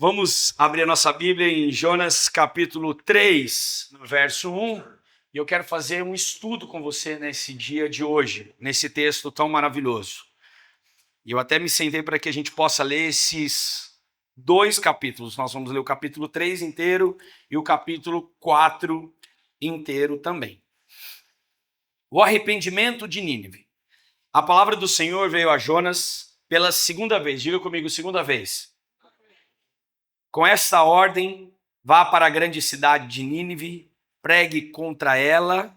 Vamos abrir a nossa Bíblia em Jonas capítulo 3, no verso 1. E eu quero fazer um estudo com você nesse dia de hoje, nesse texto tão maravilhoso. E eu até me sentei para que a gente possa ler esses dois capítulos. Nós vamos ler o capítulo 3 inteiro e o capítulo 4 inteiro também. O arrependimento de Nínive. A palavra do Senhor veio a Jonas pela segunda vez. Diga comigo, segunda vez. Com esta ordem, vá para a grande cidade de Nínive, pregue contra ela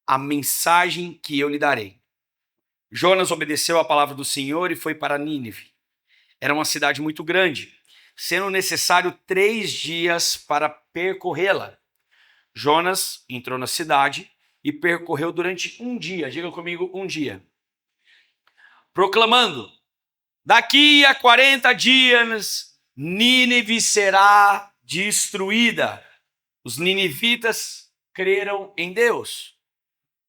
a mensagem que eu lhe darei. Jonas obedeceu à palavra do Senhor e foi para Nínive. Era uma cidade muito grande, sendo necessário 3 dias para percorrê-la. Jonas entrou na cidade e percorreu durante um dia. Diga comigo, um dia. Proclamando, daqui a 40 dias... Nínive será destruída. Os ninivitas creram em Deus,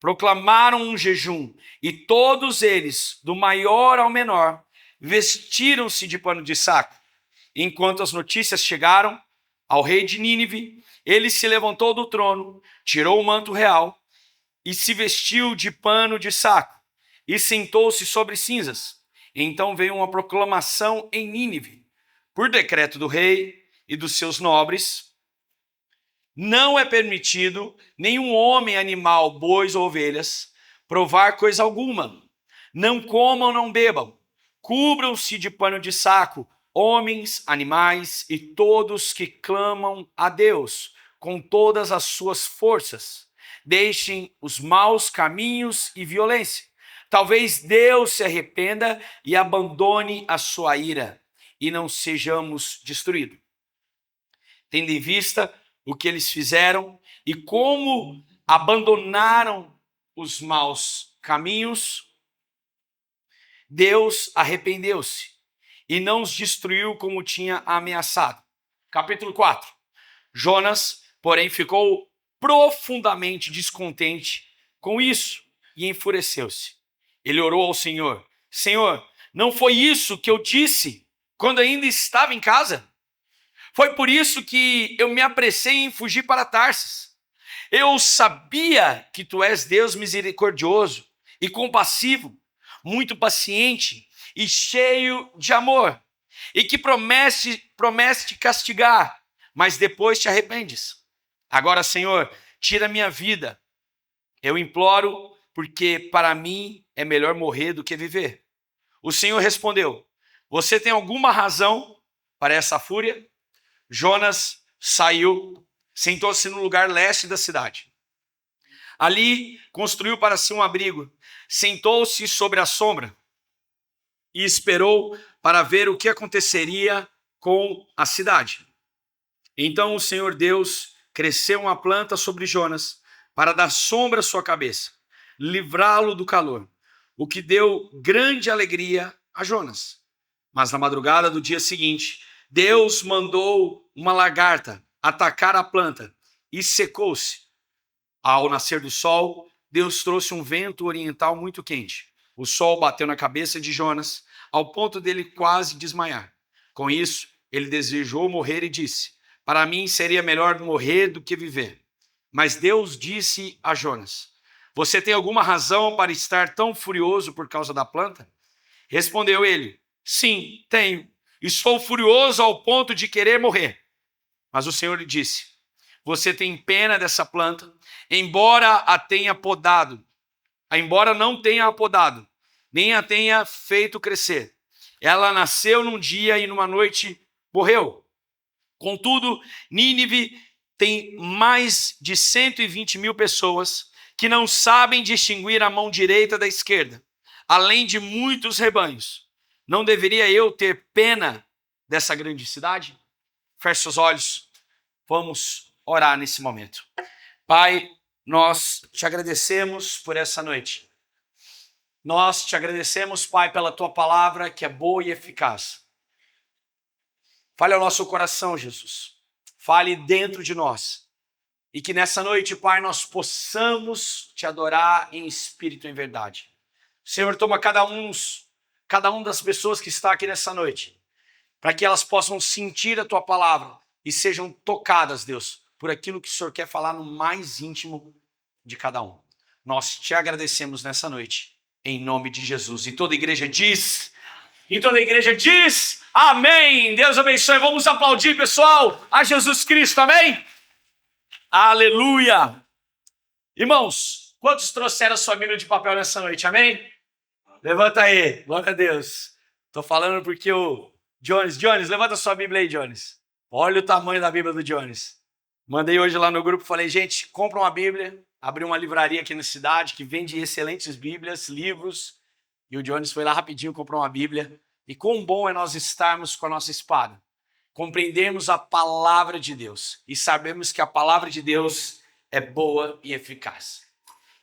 proclamaram um jejum e todos eles, do maior ao menor, vestiram-se de pano de saco. Enquanto as notícias chegaram ao rei de Nínive, ele se levantou do trono, tirou o manto real e se vestiu de pano de saco e sentou-se sobre cinzas. Então veio uma proclamação em Nínive. Por decreto do rei e dos seus nobres, não é permitido nenhum homem, animal, bois ou ovelhas provar coisa alguma. Não comam, não bebam. Cubram-se de pano de saco, homens, animais e todos que clamam a Deus com todas as suas forças. Deixem os maus caminhos e violência. Talvez Deus se arrependa e abandone a sua ira e não sejamos destruídos. Tendo em vista o que eles fizeram e como abandonaram os maus caminhos, Deus arrependeu-se e não os destruiu como tinha ameaçado. Capítulo 4. Jonas, porém, ficou profundamente descontente com isso e enfureceu-se. Ele orou ao Senhor: Senhor, não foi isso que eu disse quando ainda estava em casa? Foi por isso que eu me apressei em fugir para Tarsis. Eu sabia que tu és Deus misericordioso e compassivo, muito paciente e cheio de amor, e que promete te castigar, mas depois te arrependes. Agora, Senhor, tira minha vida. Eu imploro, porque para mim é melhor morrer do que viver. O Senhor respondeu: você tem alguma razão para essa fúria? Jonas saiu, sentou-se no lugar leste da cidade. Ali construiu para si um abrigo, sentou-se sobre a sombra e esperou para ver o que aconteceria com a cidade. Então o Senhor Deus cresceu uma planta sobre Jonas para dar sombra à sua cabeça, livrá-lo do calor, o que deu grande alegria a Jonas. Mas na madrugada do dia seguinte, Deus mandou uma lagarta atacar a planta e secou-se. Ao nascer do sol, Deus trouxe um vento oriental muito quente. O sol bateu na cabeça de Jonas, ao ponto dele quase desmaiar. Com isso, ele desejou morrer e disse: para mim seria melhor morrer do que viver. Mas Deus disse a Jonas: você tem alguma razão para estar tão furioso por causa da planta? Respondeu ele: sim, tenho. Estou furioso ao ponto de querer morrer. Mas o Senhor lhe disse: você tem pena dessa planta, embora não tenha apodado, nem a tenha feito crescer. Ela nasceu num dia e numa noite morreu. Contudo, Nínive tem mais de 120 mil pessoas que não sabem distinguir a mão direita da esquerda, além de muitos rebanhos. Não deveria eu ter pena dessa grande cidade? Feche seus olhos, vamos orar nesse momento. Pai, nós te agradecemos por essa noite. Nós te agradecemos, Pai, pela tua palavra que é boa e eficaz. Fale ao nosso coração, Jesus. Fale dentro de nós. E que nessa noite, Pai, nós possamos te adorar em espírito e em verdade. Senhor, toma cada um das pessoas que está aqui nessa noite, para que elas possam sentir a tua palavra e sejam tocadas, Deus, por aquilo que o Senhor quer falar no mais íntimo de cada um. Nós te agradecemos nessa noite, em nome de Jesus. E toda a igreja diz, amém. Deus abençoe. Vamos aplaudir, pessoal, a Jesus Cristo, amém? Aleluia. Irmãos, quantos trouxeram a sua Bíblia de papel nessa noite, amém? Levanta aí, glória a Deus. Estou falando porque o Jones, levanta a sua Bíblia aí, Jones. Olha o tamanho da Bíblia do Jones. Mandei hoje lá no grupo, falei, gente, compra uma Bíblia. Abri uma livraria aqui na cidade que vende excelentes Bíblias, livros. E o Jones foi lá rapidinho, comprou uma Bíblia. E quão bom é nós estarmos com a nossa espada. Compreendemos a palavra de Deus. E sabemos que a palavra de Deus é boa e eficaz.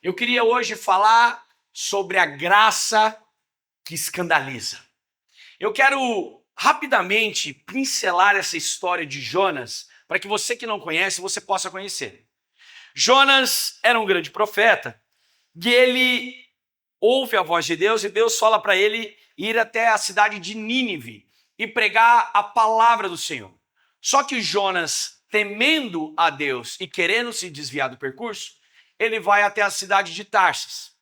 Eu queria hoje falar sobre a graça que escandaliza. Eu quero rapidamente pincelar essa história de Jonas, para que você que não conhece, você possa conhecer. Jonas era um grande profeta, e ele ouve a voz de Deus, e Deus fala para ele ir até a cidade de Nínive e pregar a palavra do Senhor. Só que Jonas, temendo a Deus e querendo se desviar do percurso, ele vai até a cidade de Tarsas.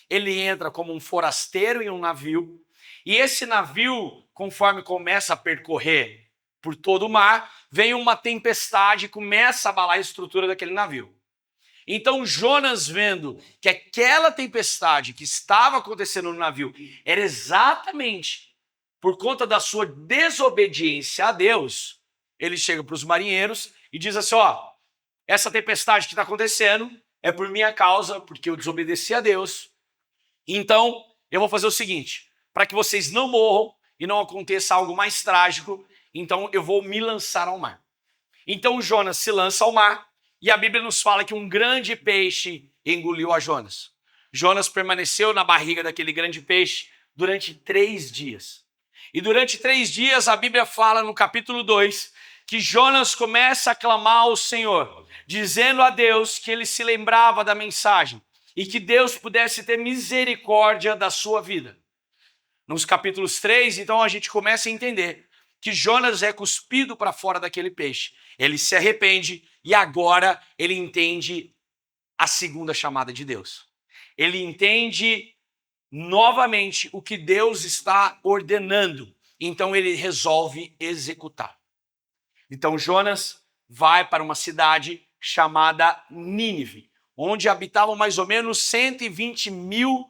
Ele entra como um forasteiro em um navio, e esse navio, conforme começa a percorrer por todo o mar, vem uma tempestade e começa a abalar a estrutura daquele navio. Então Jonas, vendo que aquela tempestade que estava acontecendo no navio era exatamente por conta da sua desobediência a Deus, ele chega para os marinheiros e diz assim, ó, essa tempestade que está acontecendo é por minha causa, porque eu desobedeci a Deus. Então, eu vou fazer o seguinte, para que vocês não morram e não aconteça algo mais trágico, então eu vou me lançar ao mar. Então Jonas se lança ao mar e a Bíblia nos fala que um grande peixe engoliu a Jonas. Jonas permaneceu na barriga daquele grande peixe durante 3 dias. E durante 3 dias a Bíblia fala no capítulo 2 que Jonas começa a clamar ao Senhor, dizendo a Deus que ele se lembrava da mensagem e que Deus pudesse ter misericórdia da sua vida. Nos capítulos 3, então, a gente começa a entender que Jonas é cuspido para fora daquele peixe. Ele se arrepende e agora ele entende a segunda chamada de Deus. Ele entende novamente o que Deus está ordenando. Então ele resolve executar. Então Jonas vai para uma cidade chamada Nínive, onde habitavam mais ou menos 120 mil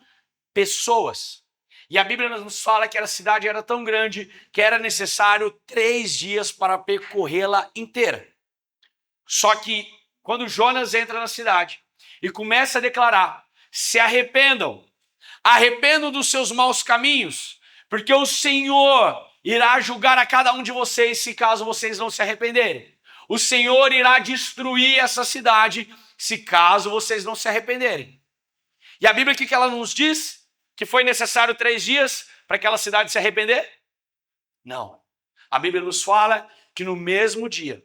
pessoas. E a Bíblia nos fala que a cidade era tão grande que era necessário 3 dias para percorrê-la inteira. Só que quando Jonas entra na cidade e começa a declarar, se arrependam dos seus maus caminhos, porque o Senhor irá julgar a cada um de vocês se caso vocês não se arrependerem. O Senhor irá destruir essa cidade se caso vocês não se arrependerem. E a Bíblia, o que ela nos diz? Que foi necessário 3 dias para aquela cidade se arrepender? Não. A Bíblia nos fala que no mesmo dia,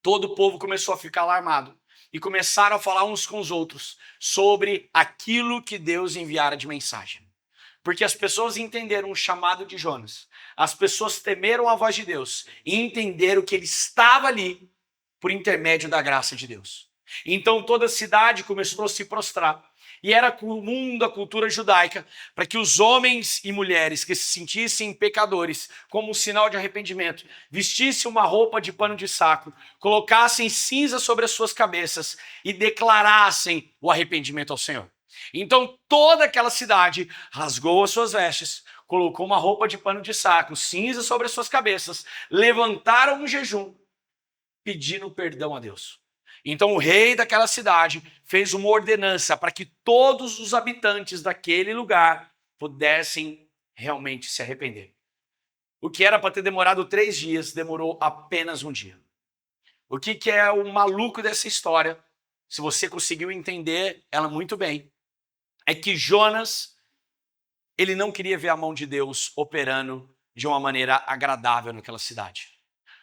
todo o povo começou a ficar alarmado e começaram a falar uns com os outros sobre aquilo que Deus enviara de mensagem. Porque as pessoas entenderam o chamado de Jonas, as pessoas temeram a voz de Deus e entenderam que ele estava ali por intermédio da graça de Deus. Então toda a cidade começou a se prostrar. E era comum da cultura judaica para que os homens e mulheres que se sentissem pecadores, como um sinal de arrependimento, vestissem uma roupa de pano de saco, colocassem cinza sobre as suas cabeças e declarassem o arrependimento ao Senhor. Então toda aquela cidade rasgou as suas vestes, colocou uma roupa de pano de saco, cinza sobre as suas cabeças, levantaram um jejum, pedindo perdão a Deus. Então o rei daquela cidade fez uma ordenança para que todos os habitantes daquele lugar pudessem realmente se arrepender. O que era para ter demorado 3 dias, demorou apenas 1 dia. O que é o maluco dessa história, se você conseguiu entender ela muito bem, é que Jonas, ele não queria ver a mão de Deus operando de uma maneira agradável naquela cidade.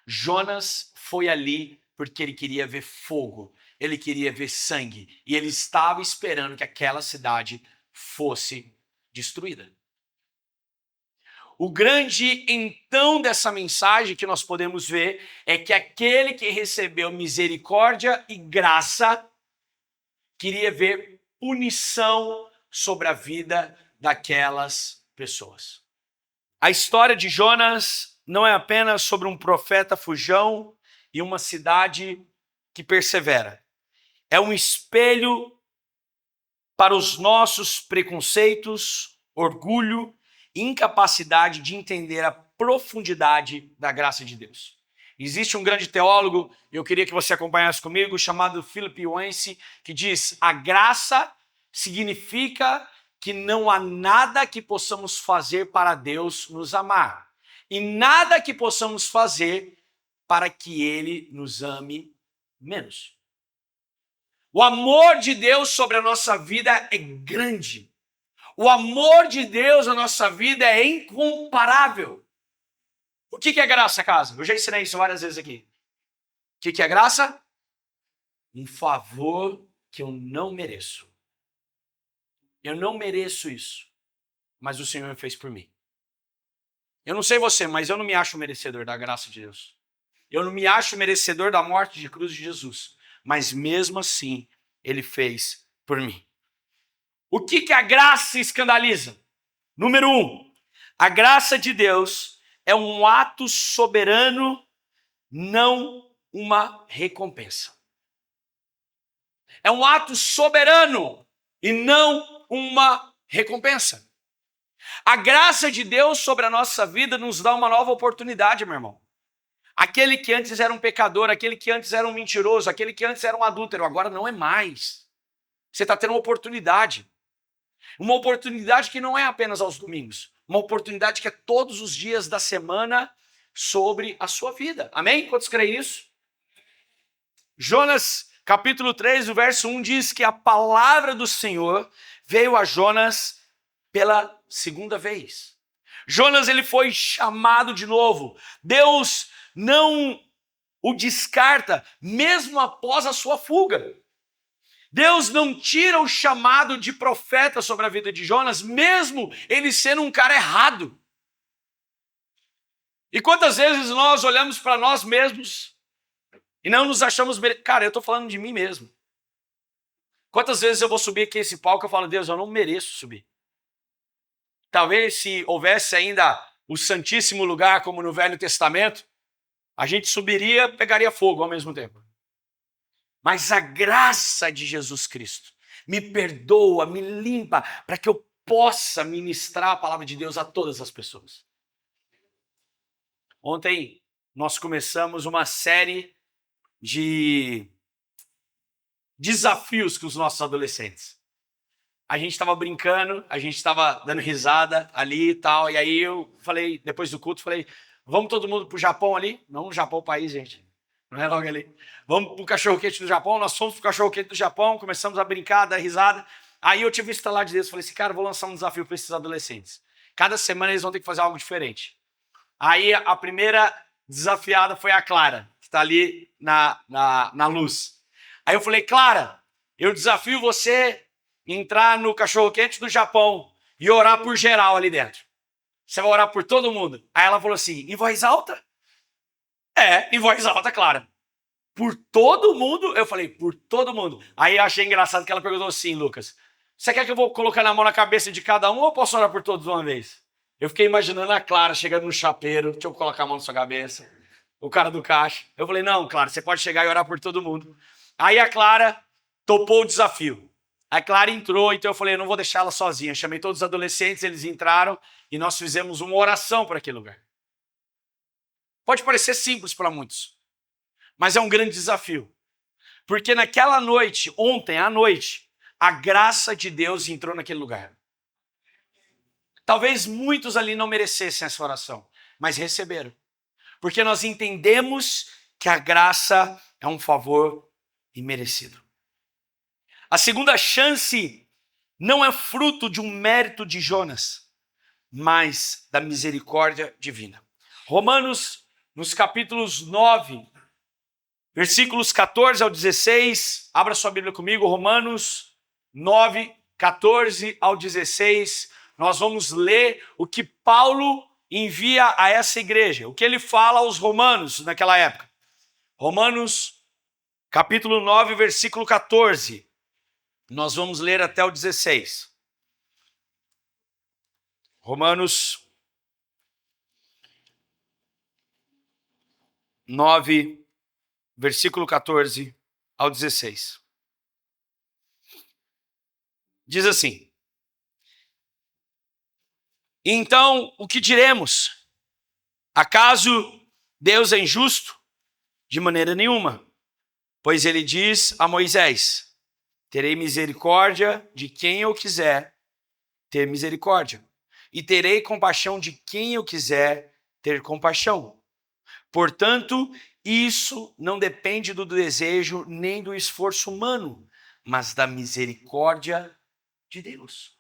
Jonas foi ali porque ele queria ver fogo, ele queria ver sangue, e ele estava esperando que aquela cidade fosse destruída. o grande então dessa mensagem que nós podemos ver é que aquele que recebeu misericórdia e graça queria ver punição sobre a vida daquelas pessoas. A história de Jonas não é apenas sobre um profeta fujão e uma cidade que persevera. É um espelho para os nossos preconceitos, orgulho e incapacidade de entender a profundidade da graça de Deus. Existe um grande teólogo, eu queria que você acompanhasse comigo, chamado Philip Yancey, que diz: a graça significa que não há nada que possamos fazer para Deus nos amar e nada que possamos fazer para que Ele nos ame menos. O amor de Deus sobre a nossa vida é grande. O amor de Deus na nossa vida é incomparável. O que é graça, casa? Eu já ensinei isso várias vezes aqui. O que é graça? Um favor que eu não mereço. Eu não mereço isso, mas o Senhor fez por mim. Eu não sei você, mas eu não me acho merecedor da graça de Deus. Eu não me acho merecedor da morte de cruz de Jesus, mas mesmo assim, Ele fez por mim. O que a graça escandaliza? Número 1, a graça de Deus é um ato soberano, não uma recompensa. É um ato soberano e não uma recompensa. A graça de Deus sobre a nossa vida nos dá uma nova oportunidade, meu irmão. Aquele que antes era um pecador, aquele que antes era um mentiroso, aquele que antes era um adúltero, agora não é mais. Você está tendo uma oportunidade. Uma oportunidade que não é apenas aos domingos. Uma oportunidade que é todos os dias da semana sobre a sua vida. Amém? Quantos creem nisso? Jonas, capítulo 3, o verso 1 diz que a palavra do Senhor veio a Jonas pela segunda vez. Jonas, ele foi chamado de novo. Deus não o descarta, mesmo após a sua fuga. Deus não tira o chamado de profeta sobre a vida de Jonas, mesmo ele sendo um cara errado. E quantas vezes nós olhamos para nós mesmos e não nos achamos... Cara, eu estou falando de mim mesmo. Quantas vezes eu vou subir aqui esse palco e eu falo: Deus, eu não mereço subir. Talvez se houvesse ainda o Santíssimo Lugar, como no Velho Testamento, a gente subiria, pegaria fogo ao mesmo tempo. Mas a graça de Jesus Cristo me perdoa, me limpa, para que eu possa ministrar a palavra de Deus a todas as pessoas. Ontem nós começamos uma série de desafios com os nossos adolescentes. A gente estava brincando, a gente estava dando risada ali e tal, e aí eu falei, depois do culto, falei: vamos todo mundo pro Japão ali? Não, o Japão é o país, gente. Não é logo ali. Vamos pro cachorro-quente do Japão. Nós fomos pro cachorro-quente do Japão, começamos a brincar, dar risada. Aí eu tive esse lá de Deus, falei assim: cara, vou lançar um desafio para esses adolescentes. Cada semana eles vão ter que fazer algo diferente. Aí a primeira desafiada foi a Clara, que está ali na luz. Aí eu falei: Clara, eu desafio você a entrar no cachorro-quente do Japão e orar por geral ali dentro. Você vai orar por todo mundo. Aí ela falou assim: em voz alta? Em voz alta, claro. Por todo mundo? Eu falei: por todo mundo. Aí eu achei engraçado que ela perguntou assim: Lucas, você quer que eu vou colocar na mão na cabeça de cada um ou eu posso orar por todos uma vez? Eu fiquei imaginando a Clara chegando no chapeiro: deixa eu colocar a mão na sua cabeça. O cara do caixa. Eu falei: não, Clara, você pode chegar e orar por todo mundo. Aí a Clara topou o desafio. A Clara entrou, então eu falei: eu não vou deixar ela sozinha. Chamei todos os adolescentes, eles entraram e nós fizemos uma oração para aquele lugar. Pode parecer simples para muitos, mas é um grande desafio. Porque naquela noite, ontem à noite, a graça de Deus entrou naquele lugar. Talvez muitos ali não merecessem essa oração, mas receberam. Porque nós entendemos que a graça é um favor imerecido. A segunda chance não é fruto de um mérito de Jonas, mas da misericórdia divina. Romanos, nos capítulos 9, versículos 14 ao 16, abra sua Bíblia comigo, Romanos 9, 14 ao 16, nós vamos ler o que Paulo envia a essa igreja. O que ele fala aos romanos naquela época? Romanos, capítulo 9, versículo 14. Nós vamos ler até o 16. Romanos 9, versículo 14 ao 16. Diz assim: então, o que diremos? Acaso Deus é injusto? De maneira nenhuma. Pois ele diz a Moisés: terei misericórdia de quem eu quiser ter misericórdia, e terei compaixão de quem eu quiser ter compaixão. Portanto, isso não depende do desejo nem do esforço humano, mas da misericórdia de Deus.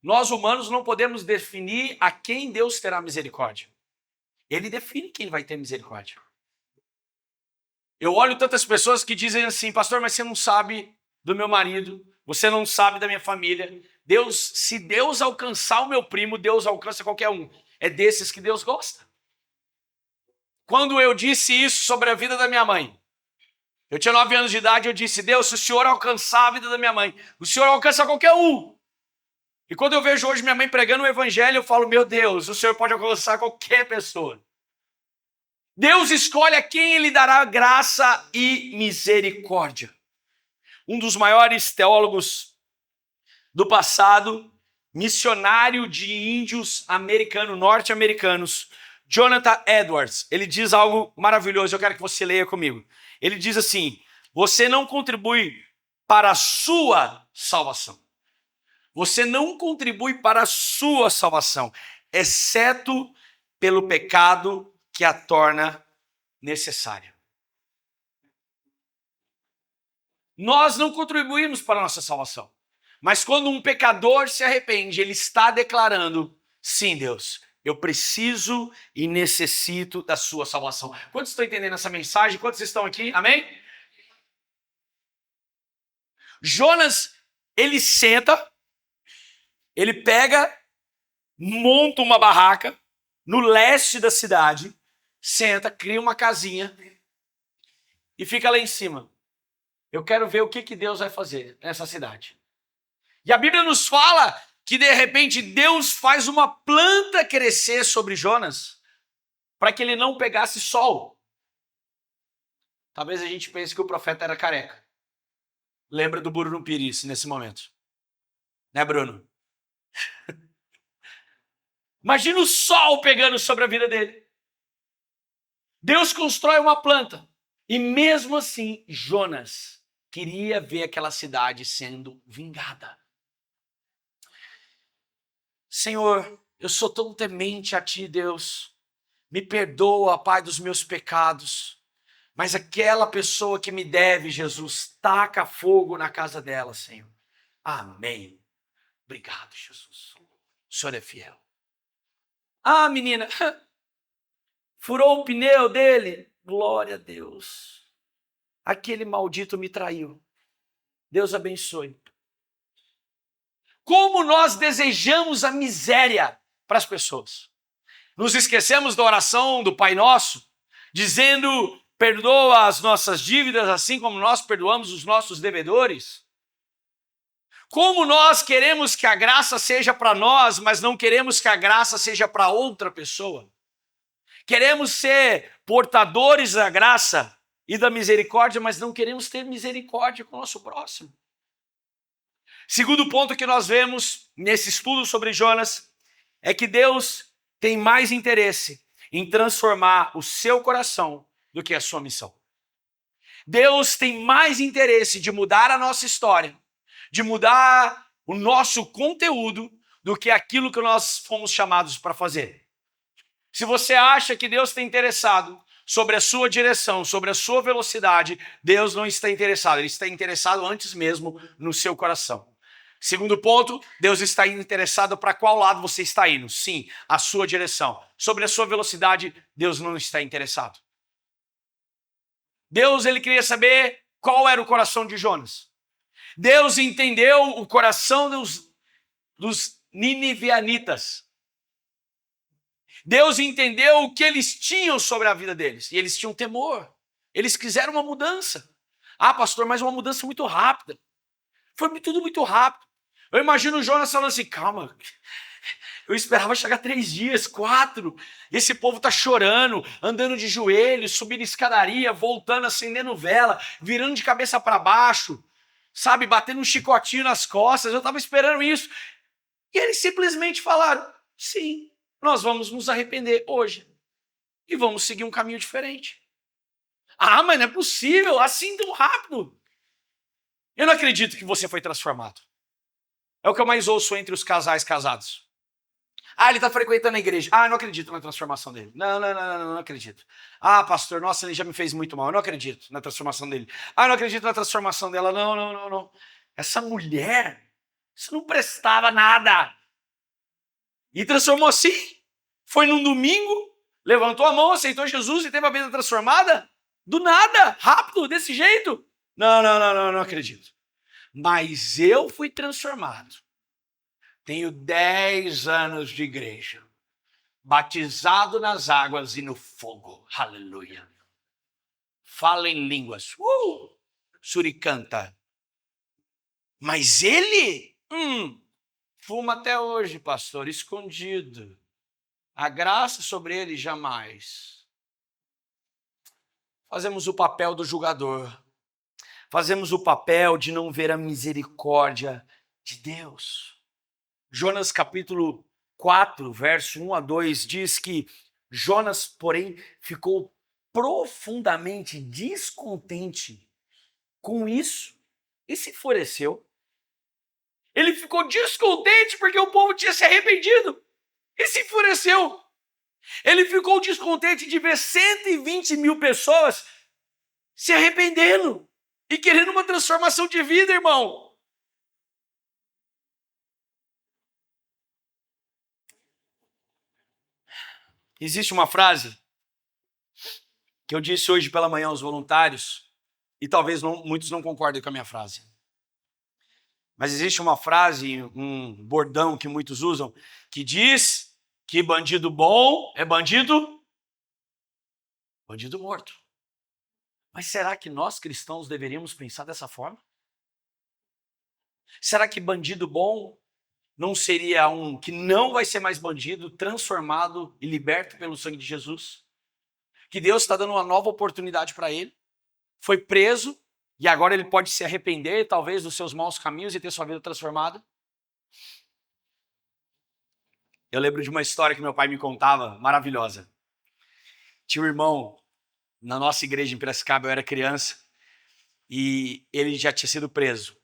Nós humanos não podemos definir a quem Deus terá misericórdia. Ele define quem vai ter misericórdia. Eu olho tantas pessoas que dizem assim: pastor, mas você não sabe do meu marido, você não sabe da minha família. Deus, se Deus alcançar o meu primo, Deus alcança qualquer um. É desses que Deus gosta. Quando eu disse isso sobre a vida da minha mãe, eu tinha 9 anos de idade, eu disse: Deus, se o Senhor alcançar a vida da minha mãe, o Senhor alcança qualquer um. E quando eu vejo hoje minha mãe pregando o evangelho, eu falo: meu Deus, o Senhor pode alcançar qualquer pessoa. Deus escolhe a quem Ele dará graça e misericórdia. Um dos maiores teólogos do passado, missionário de índios norte-americanos, Jonathan Edwards, ele diz algo maravilhoso, eu quero que você leia comigo. Ele diz assim: você não contribui para a sua salvação. Você não contribui para a sua salvação, exceto pelo pecado que a torna necessária. Nós não contribuímos para a nossa salvação. Mas quando um pecador se arrepende, ele está declarando: sim, Deus, eu preciso e necessito da sua salvação. Quantos estão entendendo essa mensagem? Quantos estão aqui? Amém? Jonas, ele senta, ele pega, monta uma barraca no leste da cidade, senta, cria uma casinha e fica lá em cima. Eu quero ver o que Deus vai fazer nessa cidade. E a Bíblia nos fala que de repente Deus faz uma planta crescer sobre Jonas para que ele não pegasse sol. Talvez a gente pense que o profeta era careca. Lembra do Bruno Pires nesse momento. Né, Bruno? Imagina o sol pegando sobre a vida dele. Deus constrói uma planta. E mesmo assim, Jonas queria ver aquela cidade sendo vingada. Senhor, eu sou tão temente a Ti, Deus. Me perdoa, Pai, dos meus pecados. Mas aquela pessoa que me deve, Jesus, taca fogo na casa dela, Senhor. Amém. Obrigado, Jesus. O Senhor é fiel. Ah, menina, furou o pneu dele. Glória a Deus. Aquele maldito me traiu. Deus abençoe. Como nós desejamos a miséria para as pessoas. Nos esquecemos da oração do Pai Nosso, dizendo: perdoa as nossas dívidas assim como nós perdoamos os nossos devedores. Como nós queremos que a graça seja para nós, mas não queremos que a graça seja para outra pessoa. Queremos ser portadores da graça e da misericórdia, mas não queremos ter misericórdia com o nosso próximo. Segundo ponto que nós vemos nesse estudo sobre Jonas é que Deus tem mais interesse em transformar o seu coração do que a sua missão. Deus tem mais interesse de mudar a nossa história, de mudar o nosso conteúdo do que aquilo que nós fomos chamados para fazer. Se você acha que Deus está interessado sobre a sua direção, sobre a sua velocidade, Deus não está interessado. Ele está interessado antes mesmo no seu coração. Segundo ponto, Deus está interessado para qual lado você está indo. Sim, a sua direção. Sobre a sua velocidade, Deus não está interessado. Deus, ele queria saber qual era o coração de Jonas. Deus entendeu o coração dos ninivianitas. Deus entendeu o que eles tinham sobre a vida deles. E eles tinham temor. Eles quiseram uma mudança. Ah, pastor, mas uma mudança muito rápida. Foi tudo muito rápido. Eu imagino o Jonas falando assim, calma, eu esperava chegar 3 dias, 4. Esse povo tá chorando, andando de joelhos, subindo escadaria, voltando, acendendo vela, virando de cabeça para baixo, sabe, batendo um chicotinho nas costas. Eu estava esperando isso. E eles simplesmente falaram, sim, nós vamos nos arrepender hoje e vamos seguir um caminho diferente. Ah, mas não é possível, assim tão rápido. Eu não acredito que você foi transformado. É o que eu mais ouço entre os casais casados. Ah, ele está frequentando a igreja. Ah, eu não acredito na transformação dele. Não acredito. Ah, pastor, nossa, ele já me fez muito mal. Eu não acredito na transformação dele. Ah, eu não acredito na transformação dela. Não. Essa mulher, isso não prestava nada. E transformou assim. Foi num domingo, levantou a mão, aceitou Jesus e teve a vida transformada. Do nada, rápido, desse jeito. Não acredito. Mas eu fui transformado. Tenho 10 anos de igreja, batizado nas águas e no fogo. Aleluia. Fala em línguas. Suricanta. Mas ele, fuma até hoje, pastor, escondido. A graça sobre ele jamais. Fazemos o papel do julgador. Fazemos o papel de não ver a misericórdia de Deus. Jonas capítulo 4, verso 1 a 2, diz que Jonas, porém, ficou profundamente descontente com isso e se enfureceu. Ele ficou descontente porque o povo tinha se arrependido e se enfureceu. Ele ficou descontente de ver 120 mil pessoas se arrependendo e querendo uma transformação de vida, irmão. Existe uma frase que eu disse hoje pela manhã aos voluntários, e talvez muitos não concordem com a minha frase. Mas existe uma frase, um bordão que muitos usam, que diz que bandido bom é bandido morto. Mas será que nós cristãos deveríamos pensar dessa forma? Será que bandido bom não seria um que não vai ser mais bandido, transformado e liberto pelo sangue de Jesus? Que Deus está dando uma nova oportunidade para ele. Foi preso e agora ele pode se arrepender, talvez, dos seus maus caminhos e ter sua vida transformada. Eu lembro de uma história que meu pai me contava, maravilhosa. Tinha um irmão na nossa igreja em Piracicaba, eu era criança, e ele já tinha sido preso.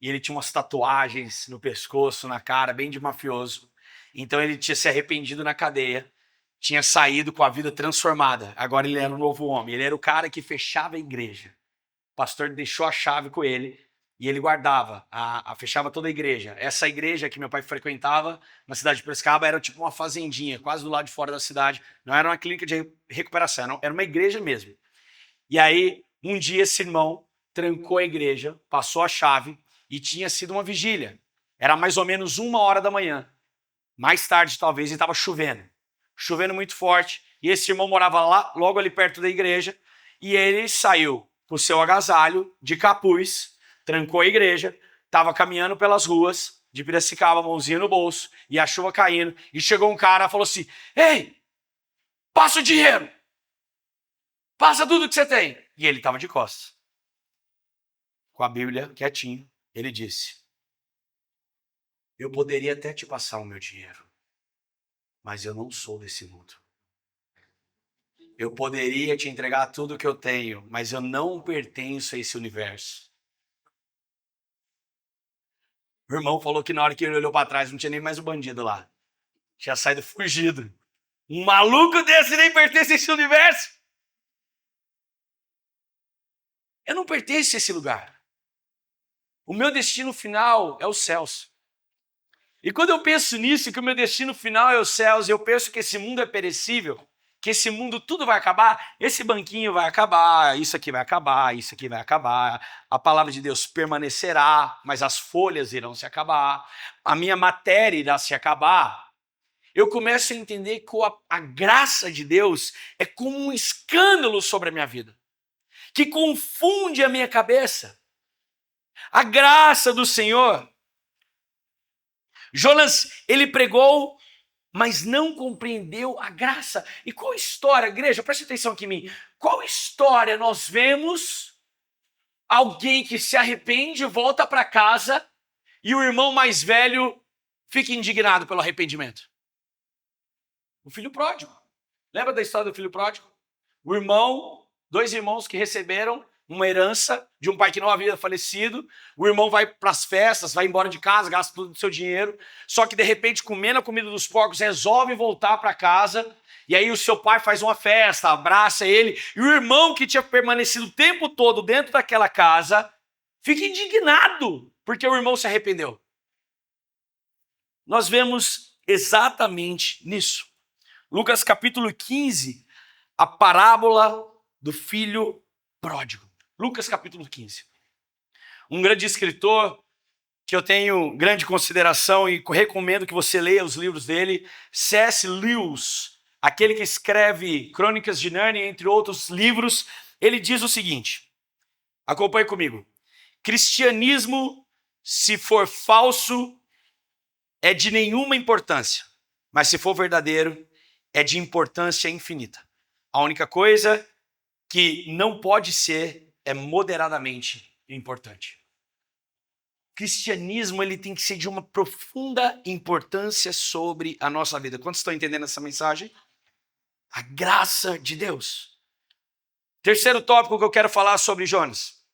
E ele tinha umas tatuagens no pescoço, na cara, bem de mafioso. Então ele tinha se arrependido na cadeia, tinha saído com a vida transformada. Agora ele era um novo homem. Ele era o cara que fechava a igreja. O pastor deixou a chave com ele e ele guardava, fechava toda a igreja. Essa igreja que meu pai frequentava na cidade de Piracicaba era tipo uma fazendinha, quase do lado de fora da cidade. Não era uma clínica de recuperação, era uma igreja mesmo. E aí, um dia esse irmão trancou a igreja, passou a chave, e tinha sido uma vigília. Era mais ou menos 1h da manhã. Mais tarde, talvez, e estava chovendo. Chovendo muito forte. E esse irmão morava lá, logo ali perto da igreja. E ele saiu com o seu agasalho de capuz, trancou a igreja, estava caminhando pelas ruas de Piracicaba, mãozinha no bolso, e a chuva caindo. E chegou um cara e falou assim, ei, passa o dinheiro. Passa tudo que você tem. E ele estava de costas. Com a Bíblia quietinho. Ele disse, eu poderia até te passar o meu dinheiro, mas eu não sou desse mundo. Eu poderia te entregar tudo que eu tenho, mas eu não pertenço a esse universo. O irmão falou que na hora que ele olhou para trás, não tinha nem mais o bandido lá. Tinha saído fugido. Um maluco desse nem pertence a esse universo. Eu não pertenço a esse lugar. O meu destino final é os céus. E quando eu penso nisso, que o meu destino final é os céus, eu penso que esse mundo é perecível, que esse mundo tudo vai acabar, esse banquinho vai acabar, isso aqui vai acabar, isso aqui vai acabar, a palavra de Deus permanecerá, mas as folhas irão se acabar, a minha matéria irá se acabar. eu começo a entender que a graça de Deus é como um escândalo sobre a minha vida, que confunde a minha cabeça. A graça do Senhor. Jonas, ele pregou, mas não compreendeu a graça. E qual história, igreja, preste atenção aqui em mim, qual história nós vemos alguém que se arrepende, volta para casa e o irmão mais velho fica indignado pelo arrependimento? O filho pródigo. Lembra da história do filho pródigo? O irmão, dois irmãos que receberam uma herança de um pai que não havia falecido. O irmão vai para as festas, vai embora de casa, gasta todo o seu dinheiro. Só que de repente, comendo a comida dos porcos, resolve voltar para casa. E aí o seu pai faz uma festa, abraça ele. E o irmão que tinha permanecido o tempo todo dentro daquela casa fica indignado porque o irmão se arrependeu. Nós vemos exatamente nisso. Lucas capítulo 15, a parábola do filho pródigo. Lucas capítulo 15. Um grande escritor que eu tenho grande consideração e recomendo que você leia os livros dele, C.S. Lewis, aquele que escreve Crônicas de Nárnia, entre outros livros, ele diz o seguinte, acompanhe comigo: cristianismo, se for falso, é de nenhuma importância, mas se for verdadeiro, é de importância infinita. A única coisa que não pode ser é moderadamente importante. O cristianismo, ele tem que ser de uma profunda importância sobre a nossa vida. Quantos estão entendendo essa mensagem? A graça de Deus. Terceiro tópico que eu quero falar sobre Jonas.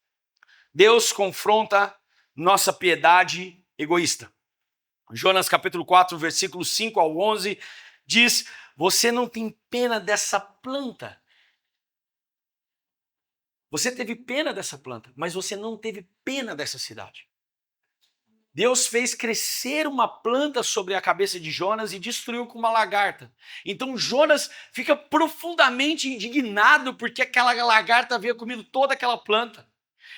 Deus confronta nossa piedade egoísta. Jonas capítulo 4, versículos 5 ao 11, diz: você não tem pena dessa planta. Você teve pena dessa planta, mas você não teve pena dessa cidade. Deus fez crescer uma planta sobre a cabeça de Jonas e destruiu com uma lagarta. Então Jonas fica profundamente indignado porque aquela lagarta havia comido toda aquela planta.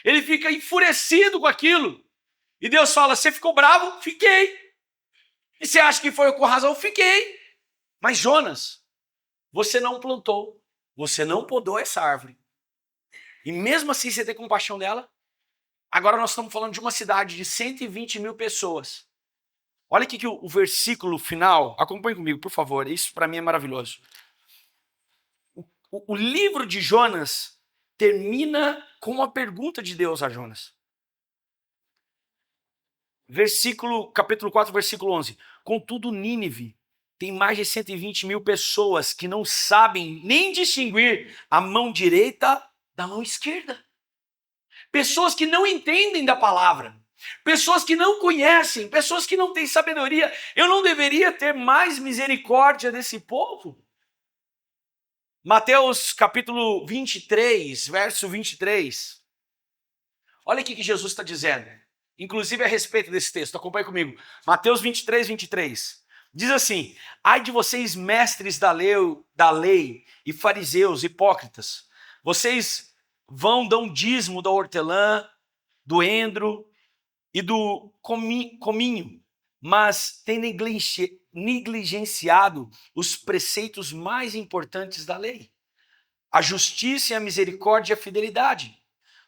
Ele fica enfurecido com aquilo. E Deus fala: você ficou bravo? Fiquei. E você acha que foi com razão? Fiquei. Mas Jonas, você não plantou, você não podou essa árvore. E mesmo assim você tem compaixão dela? Agora nós estamos falando de uma cidade de 120 mil pessoas. Olha aqui que o versículo final, acompanhe comigo, por favor, isso para mim é maravilhoso. O livro de Jonas termina com uma pergunta de Deus a Jonas. Capítulo 4, versículo 11. Contudo, Nínive tem mais de 120 mil pessoas que não sabem nem distinguir a mão direita da mão esquerda. Pessoas que não entendem da palavra, pessoas que não conhecem, pessoas que não têm sabedoria. Eu não deveria ter mais misericórdia desse povo? Mateus capítulo 23, verso 23. Olha o que Jesus está dizendo, inclusive a respeito desse texto, acompanhe comigo. Mateus 23, 23. Diz assim: ai de vocês, mestres da lei e fariseus hipócritas, vocês dão dízimo da hortelã, do endro e do cominho, mas têm negligenciado os preceitos mais importantes da lei, a justiça e a misericórdia e a fidelidade,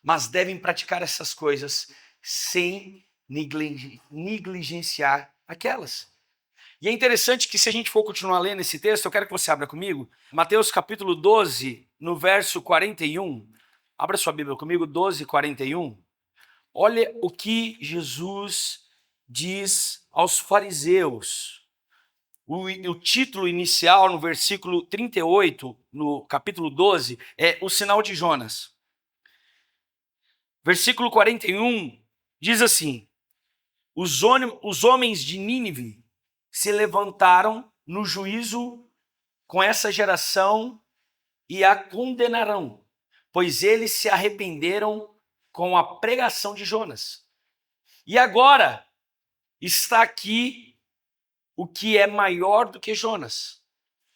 mas devem praticar essas coisas sem negligenciar aquelas. E é interessante que, se a gente for continuar lendo esse texto, eu quero que você abra comigo, Mateus capítulo 12, no verso 41, abra sua Bíblia comigo, 12, 41. Olha o que Jesus diz aos fariseus. O título inicial no versículo 38, no capítulo 12, é o sinal de Jonas. Versículo 41 diz assim: os homens de Nínive se levantaram no juízo com essa geração e a condenarão, pois eles se arrependeram com a pregação de Jonas. E agora está aqui o que é maior do que Jonas.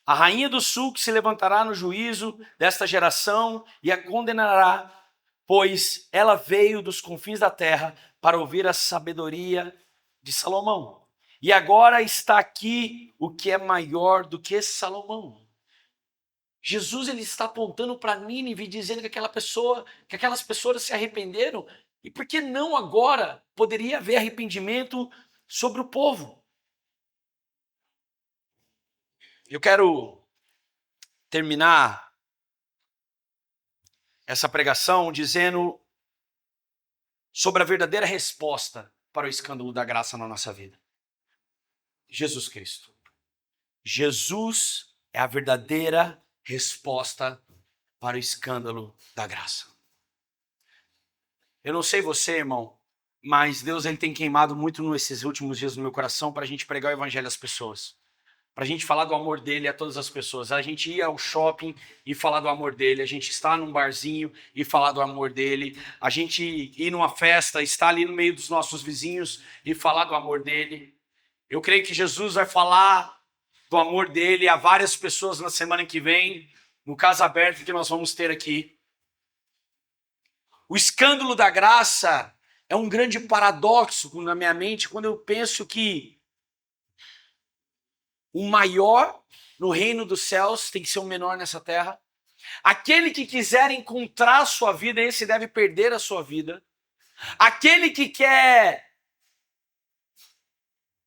A rainha do sul que se levantará no juízo desta geração e a condenará, pois ela veio dos confins da terra para ouvir a sabedoria de Salomão. E agora está aqui o que é maior do que Salomão. Jesus ele está apontando para Nínive, dizendo que aquelas pessoas se arrependeram. E por que não agora poderia haver arrependimento sobre o povo? Eu quero terminar essa pregação dizendo sobre a verdadeira resposta para o escândalo da graça na nossa vida. Jesus Cristo. Jesus é a verdadeira resposta para o escândalo da graça. Eu não sei você, irmão, mas Deus ele tem queimado muito nesses últimos dias no meu coração para a gente pregar o evangelho às pessoas. Para a gente falar do amor dele a todas as pessoas. A gente ir ao shopping e falar do amor dele. A gente estar num barzinho e falar do amor dele. A gente ir numa festa, estar ali no meio dos nossos vizinhos e falar do amor dele. Eu creio que Jesus vai falar do amor dele a várias pessoas na semana que vem, no Casa Aberta que nós vamos ter aqui. O escândalo da graça é um grande paradoxo na minha mente quando eu penso que o maior no reino dos céus tem que ser o menor nessa terra. Aquele que quiser encontrar a sua vida, esse deve perder a sua vida. Aquele que quer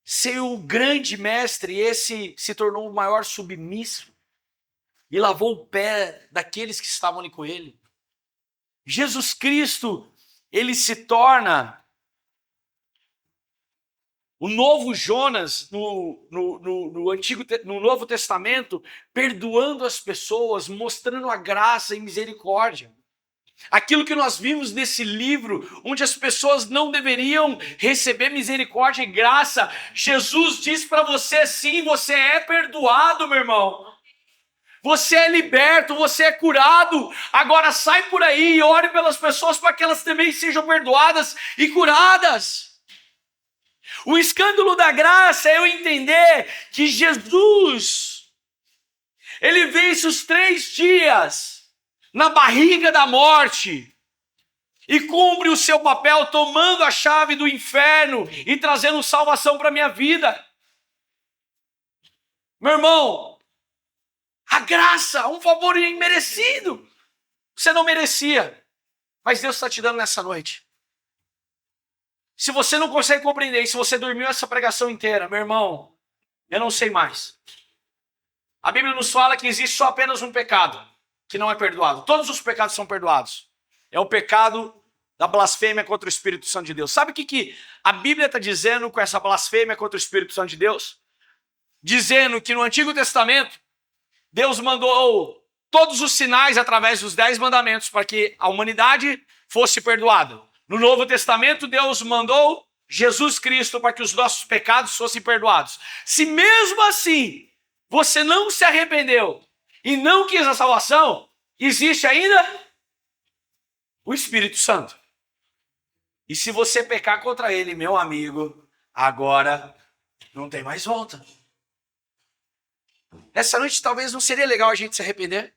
ser o grande mestre, esse se tornou o maior submisso e lavou o pé daqueles que estavam ali com ele. Jesus Cristo, ele se torna o novo Jonas no Novo Testamento, perdoando as pessoas, mostrando a graça e misericórdia. Aquilo que nós vimos nesse livro, onde as pessoas não deveriam receber misericórdia e graça, Jesus diz para você, sim, você é perdoado, meu irmão. Você é liberto, você é curado. Agora sai por aí e ore pelas pessoas para que elas também sejam perdoadas e curadas. O escândalo da graça é eu entender que Jesus, ele vence os 3 dias na barriga da morte e cumpre o seu papel tomando a chave do inferno e trazendo salvação para a minha vida. Meu irmão, a graça, um favor imerecido. Você não merecia, mas Deus está te dando nessa noite. Se você não consegue compreender, se você dormiu essa pregação inteira, meu irmão, eu não sei mais. A Bíblia nos fala que existe só apenas um pecado que não é perdoado. Todos os pecados são perdoados. É o pecado da blasfêmia contra o Espírito Santo de Deus. Sabe o que a Bíblia está dizendo com essa blasfêmia contra o Espírito Santo de Deus? Dizendo que no Antigo Testamento, Deus mandou todos os sinais através dos 10 mandamentos para que a humanidade fosse perdoada. No Novo Testamento, Deus mandou Jesus Cristo para que os nossos pecados fossem perdoados. Se mesmo assim você não se arrependeu e não quis a salvação, existe ainda o Espírito Santo. E se você pecar contra ele, meu amigo, agora não tem mais volta. Essa noite talvez não seria legal a gente se arrepender.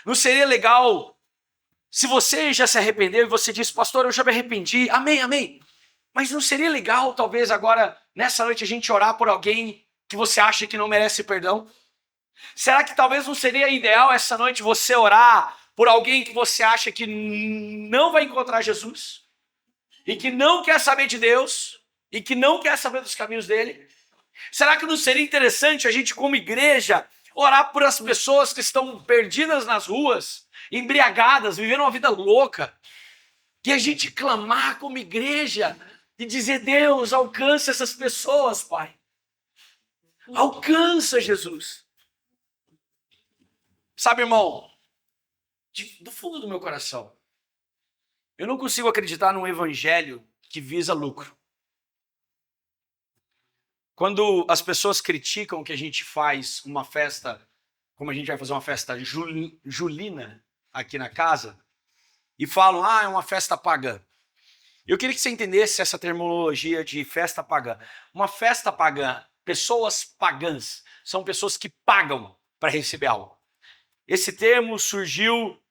Não seria legal se você já se arrependeu e você diz, pastor, eu já me arrependi. Amém, amém. Mas não seria legal talvez agora, nessa noite, a gente orar por alguém que você acha que não merece perdão? Será que talvez não seria ideal essa noite você orar por alguém que você acha que não vai encontrar Jesus? E que não quer saber de Deus? E que não quer saber dos caminhos dele? Será que não seria interessante a gente, como igreja, orar por as pessoas que estão perdidas nas ruas, embriagadas, vivendo uma vida louca? E a gente clamar como igreja e dizer, Deus, alcança essas pessoas, Pai. Alcança, Jesus. Sabe, irmão, do fundo do meu coração, eu não consigo acreditar num evangelho que visa lucro. Quando as pessoas criticam que a gente faz uma festa, como a gente vai fazer uma festa julina aqui na casa, e falam, é uma festa pagã. Eu queria que você entendesse essa terminologia de festa pagã. Uma festa pagã, pessoas pagãs, são pessoas que pagam para receber algo. Esse termo surgiu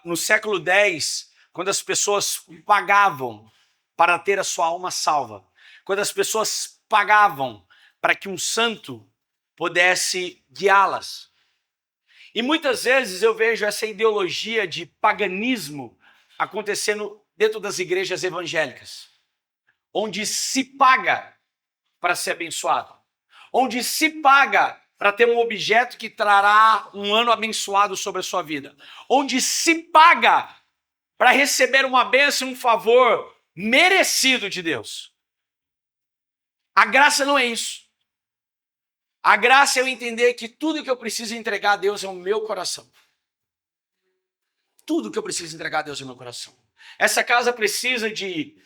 no século X, quando as pessoas pagavam para ter a sua alma salva. Quando as pessoas pagavam para que um santo pudesse guiá-las. E muitas vezes eu vejo essa ideologia de paganismo acontecendo dentro das igrejas evangélicas, onde se paga para ser abençoado, onde se paga para ter um objeto que trará um ano abençoado sobre a sua vida, onde se paga para receber uma bênção e um favor merecido de Deus. A graça não é isso. A graça é eu entender que tudo que eu preciso entregar a Deus é o meu coração. Tudo que eu preciso entregar a Deus é o meu coração. Essa casa precisa de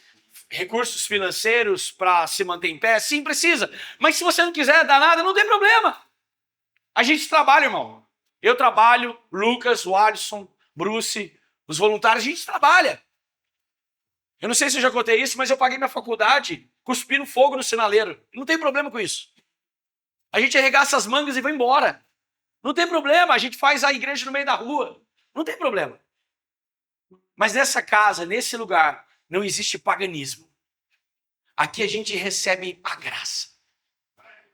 recursos financeiros para se manter em pé? Sim, precisa. Mas se você não quiser dar nada, não tem problema. A gente trabalha, irmão. Eu trabalho, Lucas, o Alisson, Bruce, os voluntários, a gente trabalha. Eu não sei se eu já contei isso, mas eu paguei minha faculdade cuspindo fogo no sinaleiro. Não tem problema com isso. A gente arregaça as mangas e vai embora. Não tem problema, a gente faz a igreja no meio da rua. Não tem problema. Mas nessa casa, nesse lugar, não existe paganismo. Aqui a gente recebe a graça,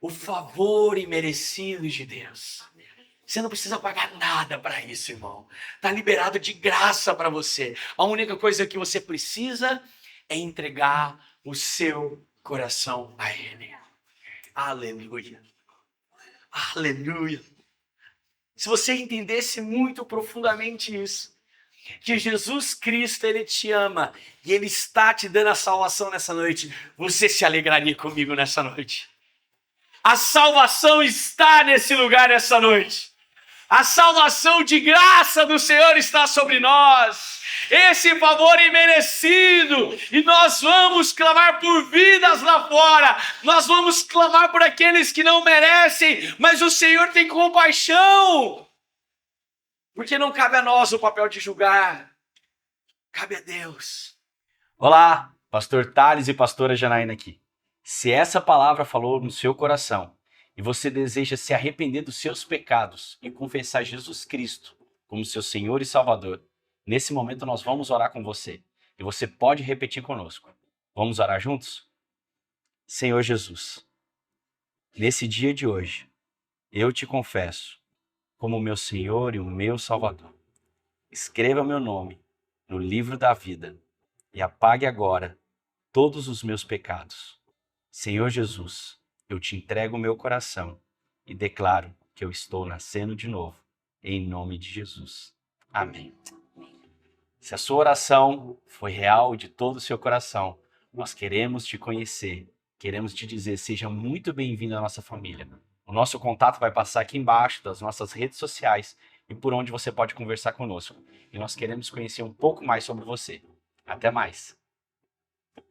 o favor imerecido de Deus. Você não precisa pagar nada para isso, irmão. Está liberado de graça para você. A única coisa que você precisa é entregar o seu coração a Ele. Aleluia. Aleluia. Se você entendesse muito profundamente isso, que Jesus Cristo, Ele te ama e Ele está te dando a salvação nessa noite, você se alegraria comigo nessa noite. A salvação está nesse lugar nessa noite. A salvação de graça do Senhor está sobre nós. Esse favor imerecido. E nós vamos clamar por vidas lá fora. Nós vamos clamar por aqueles que não merecem. Mas o Senhor tem compaixão. Porque não cabe a nós o papel de julgar. Cabe a Deus. Olá, pastor Thales e pastora Janaína aqui. Se essa palavra falou no seu coração e você deseja se arrepender dos seus pecados e confessar Jesus Cristo como seu Senhor e Salvador, nesse momento nós vamos orar com você. E você pode repetir conosco. Vamos orar juntos? Senhor Jesus, nesse dia de hoje, eu te confesso como meu Senhor e o meu Salvador. Escreva meu nome no livro da vida e apague agora todos os meus pecados. Senhor Jesus, eu te entrego o meu coração e declaro que eu estou nascendo de novo, em nome de Jesus. Amém. Se a sua oração foi real de todo o seu coração, nós queremos te conhecer, queremos te dizer, seja muito bem-vindo à nossa família. O nosso contato vai passar aqui embaixo das nossas redes sociais e por onde você pode conversar conosco. E nós queremos conhecer um pouco mais sobre você. Até mais!